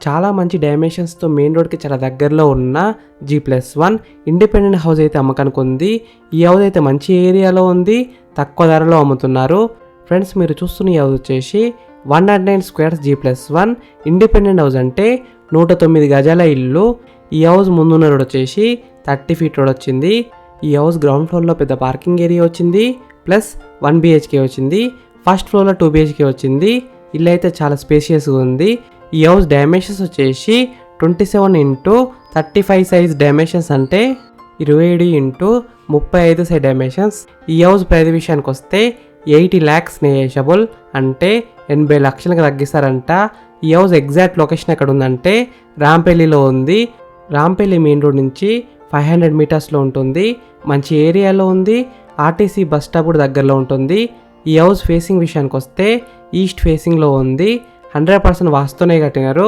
చాలా మంచి డైమెన్షన్స్తో మెయిన్ రోడ్కి చాలా దగ్గరలో ఉన్న G+1 ఇండిపెండెంట్ హౌస్ అయితే అమ్మకానికి ఉంది. ఈ హౌస్ అయితే మంచి ఏరియాలో ఉంది, తక్కువ ధరలో అమ్ముతున్నారు. ఫ్రెండ్స్, మీరు చూస్తున్న ఈ హౌస్ వచ్చేసి 109 స్క్వేర్స్ G+1 ఇండిపెండెంట్ హౌస్, అంటే 109 గజాల ఇల్లు. ఈ హౌస్ ముందున్న రోడ్ వచ్చేసి 30 ఫీట్ రోడ్ వచ్చింది. ఈ హౌస్ గ్రౌండ్ ఫ్లోర్లో పెద్ద పార్కింగ్ ఏరియా వచ్చింది, ప్లస్ 1 BHK వచ్చింది. ఫస్ట్ ఫ్లోర్లో 2 BHK వచ్చింది. ఇల్లు అయితే చాలా స్పేషియస్గా ఉంది. ఈ హౌస్ డైమెన్షన్స్ వచ్చేసి 27x35 సైజ్ డైమెన్షన్స్, అంటే 27x35 సైజ్ డైమెన్షన్స్. ఈ హౌస్ ప్రైస్ విషయానికి వస్తే 80 lakhs నెగోషియబుల్, అంటే 80 లక్షలకు తగ్గిస్తారంట. ఈ హౌస్ ఎగ్జాక్ట్ లొకేషన్ ఎక్కడ ఉందంటే రాంపల్లిలో ఉంది. రాంపల్లి మెయిన్ రోడ్ నుంచి 500 మీటర్స్లో ఉంటుంది. మంచి ఏరియాలో ఉంది. RTC బస్ స్టాప్ కూడా దగ్గరలో ఉంటుంది. ఈ హౌస్ ఫేసింగ్ విషయానికి వస్తే ఈస్ట్ ఫేసింగ్లో ఉంది. 100% వాస్తునే కట్టినారు.